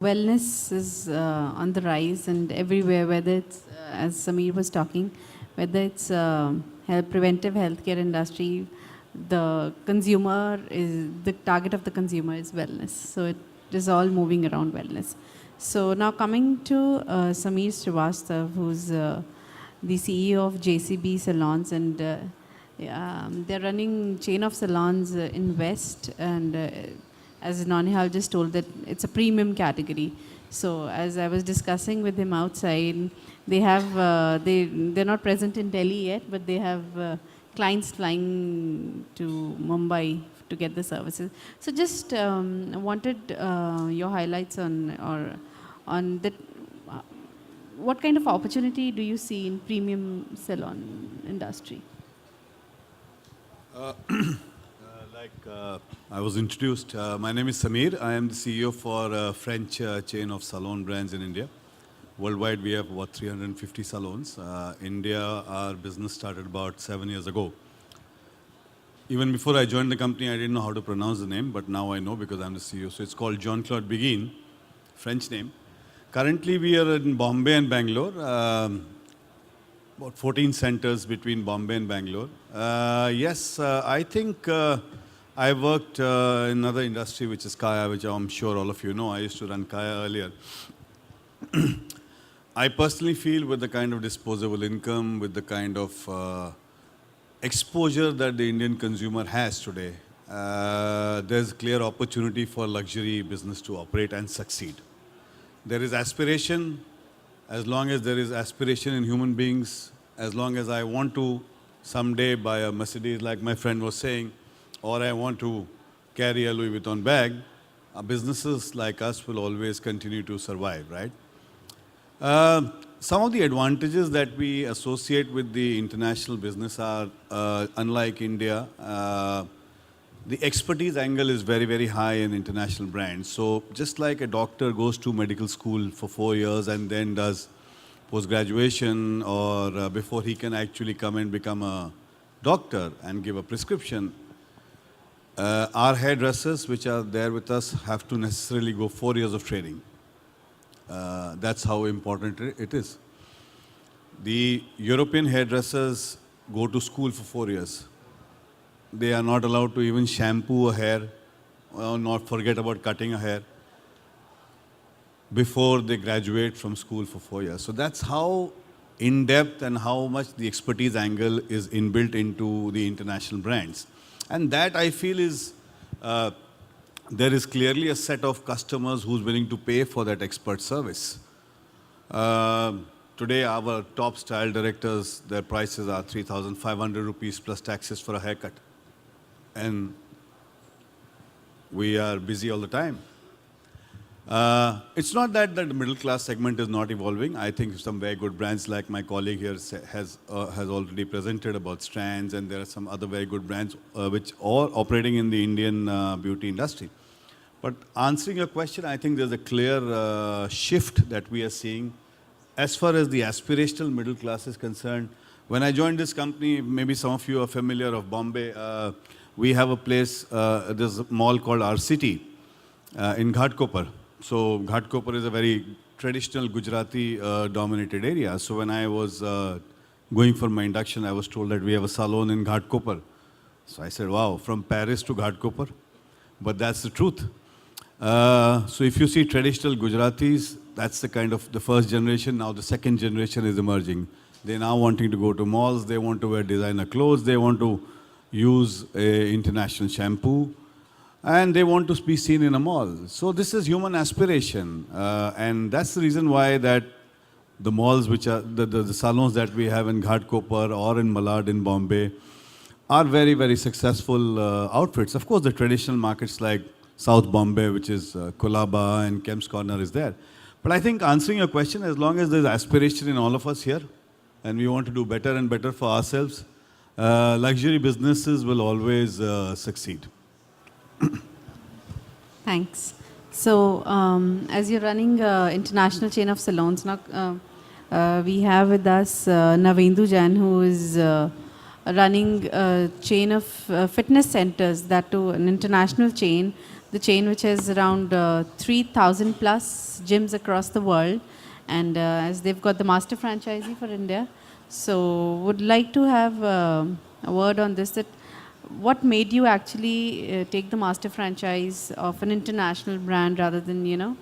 Wellness is on the rise and everywhere, whether it's, as Samir was talking, whether it's preventive healthcare industry, the target of the consumer is wellness. So it is all moving around wellness. So now coming to Samir Srivastav, who's the CEO of JCB Salons, and they're running chain of salons in West, and as Nanihal just told, that it's a premium category. So as I was discussing with him outside, they have they're not present in Delhi yet, but they have clients flying to Mumbai to get the services. So just wanted your highlights on that. What kind of opportunity do you see in premium salon industry? I was introduced, my name is Samir. I am the CEO for a French chain of salon brands in India. Worldwide, we have about 350 salons. India, our business started about 7 years ago. Even before I joined the company, I didn't know how to pronounce the name, but now I know because I'm the CEO. So it's called Jean-Claude Biguine, French name. Currently, we are in Bombay and Bangalore. About 14 centers between Bombay and Bangalore. I think I worked in another industry, which is Kaya, which I'm sure all of you know. I used to run Kaya earlier. I personally feel with the kind of disposable income, with the kind of exposure that the Indian consumer has today, there's clear opportunity for luxury business to operate and succeed. There is aspiration. As long as there is aspiration in human beings, as long as I want to someday buy a Mercedes, like my friend was saying, or I want to carry a Louis Vuitton bag, businesses like us will always continue to survive, right? Some of the advantages that we associate with the international business are, unlike India, the expertise angle is very, very high in international brands. So just like a doctor goes to medical school for 4 years and then does post-graduation or before he can actually come and become a doctor and give a prescription, our hairdressers, which are there with us, have to necessarily go 4 years of training. That's how important it is. The European hairdressers go to school for 4 years. They are not allowed to even shampoo a hair, or not forget about cutting a hair, before they graduate from school for 4 years. So that's how in-depth and how much the expertise angle is inbuilt into the international brands. And that, I feel, is, there is clearly a set of customers who's willing to pay for that expert service. Today, our top style directors, their prices are 3,500 rupees plus taxes for a haircut. And we are busy all the time. It's not that the middle class segment is not evolving. I think some very good brands, like my colleague here has already presented about Strands, and there are some other very good brands which are operating in the Indian beauty industry. But answering your question, I think there's a clear shift that we are seeing as far as the aspirational middle class is concerned. When I joined this company, maybe some of you are familiar of Bombay. We have a place, there's a mall called our city in Ghatkopar. So Ghatkopar is a very traditional Gujarati dominated area. So when I was going for my induction, I was told that we have a salon in Ghatkopar. So I said, wow, from Paris to Ghatkopar? But that's the truth. So if you see traditional Gujaratis, that's the kind of the first generation. Now the second generation is emerging. They're now wanting to go to malls. They want to wear designer clothes. They want to use international shampoo, and they want to be seen in a mall. So this is human aspiration, and that's the reason why that the malls, which are the salons that we have in Ghatkopar or in Malad in Bombay, are very, very successful outfits. Of course, the traditional markets like South Bombay, which is Kolaba and Kemp's Corner, is there. But I think answering your question, as long as there's aspiration in all of us here, and we want to do better and better for ourselves, luxury businesses will always succeed. Thanks. So, as you're running international chain of salons, now we have with us Navendu Jain, who is running a chain of fitness centers, that too an international chain, the chain which has around 3,000 plus gyms across the world, and as they've got the master franchisee for India. So would like to have a word on this, that what made you actually take the master franchise of an international brand rather than,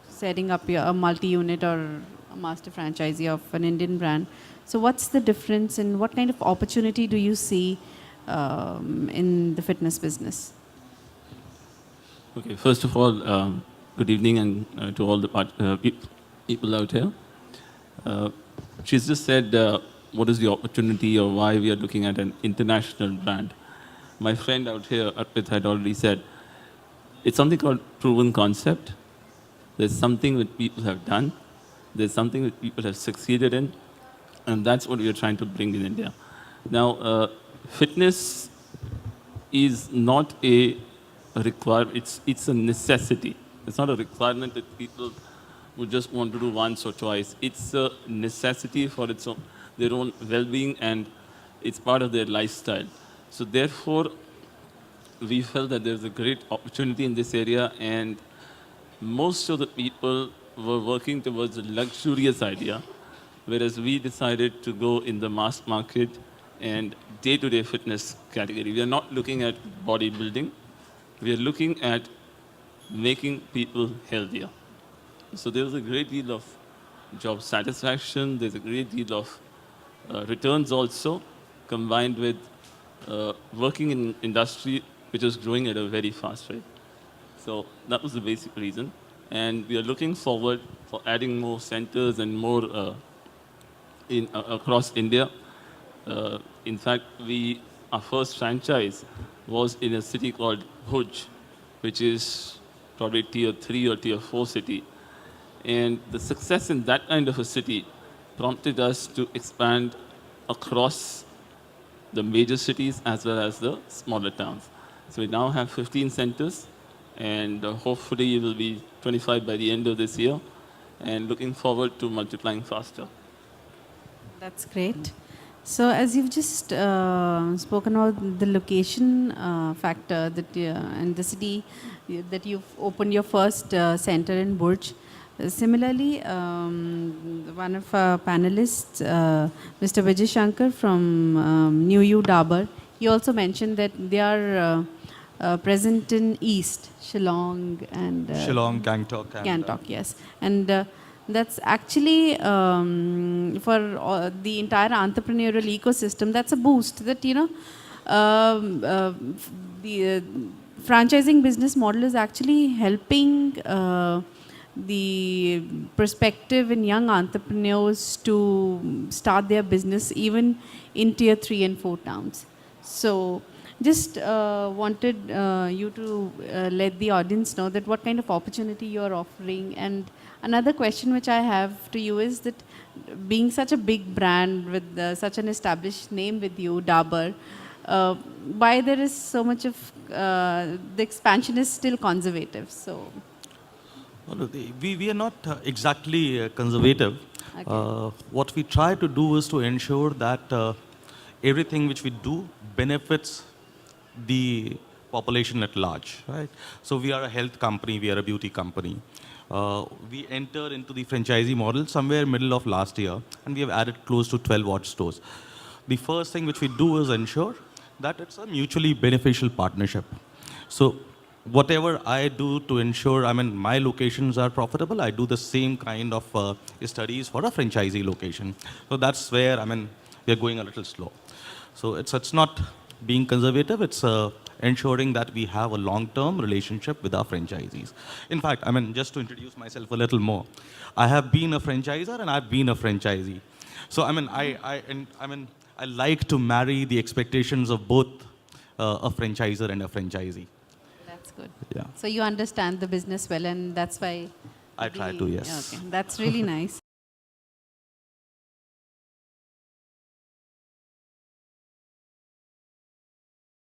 setting up a multi-unit or a master franchisee of an Indian brand? So what's the difference and what kind of opportunity do you see in the fitness business? Okay, first of all, good evening and to all the people out here. She's just said what is the opportunity or why we are looking at an international brand. My friend out here, Arpit, had already said, it's something called proven concept. There's something that people have done. There's something that people have succeeded in. And that's what we are trying to bring in India. Now, fitness is not a requirement, it's a necessity. It's not a requirement that people would just want to do once or twice. It's a necessity for their own well-being, and it's part of their lifestyle. So therefore, we felt that there's a great opportunity in this area, and most of the people were working towards a luxurious idea, whereas we decided to go in the mass market and day-to-day fitness category. We are not looking at bodybuilding. We are looking at making people healthier. So there's a great deal of job satisfaction. There's a great deal of returns also, combined with working in industry which is growing at a very fast rate. So that was the basic reason. And we are looking forward for adding more centers and more across India. In fact, our first franchise was in a city called Bhuj, which is probably tier 3 or tier 4 city. And the success in that kind of a city prompted us to expand across the major cities as well as the smaller towns. So we now have 15 centers, and hopefully it will be 25 by the end of this year, and looking forward to multiplying faster. That's great. So as you've just spoken about the location factor that and the city that you've opened your first center in Burj. Similarly, one of our panelists, Mr. Vijay Shankar from New U Dabur, he also mentioned that they are present in East, Shillong and Shillong, Gangtok. Gangtok, yes. And that's actually for the entire entrepreneurial ecosystem, that's a boost that, the franchising business model is actually helping the perspective in young entrepreneurs to start their business even in tier 3 and 4 towns. So just wanted you to let the audience know that what kind of opportunity you are offering. And another question which I have to you is that being such a big brand with such an established name with you, Dabur, why there is so much of the expansion is still conservative? So Well, we are not exactly conservative. Okay. What we try to do is to ensure that everything which we do benefits the population at large, right? So we are a health company, we are a beauty company. We entered into the franchisee model somewhere middle of last year, and we have added close to 12 odd stores. The first thing which we do is ensure that it's a mutually beneficial partnership. So whatever I do to ensure, my locations are profitable, I do the same kind of studies for a franchisee location. So that's where, we are going a little slow. So it's not being conservative, it's ensuring that we have a long-term relationship with our franchisees. In fact, just to introduce myself a little more, I have been a franchisor and I've been a franchisee. So I like to marry the expectations of both a franchisor and a franchisee. that's good. Yeah. So you understand the business well, and that's why I try to, yes. Okay, that's really nice.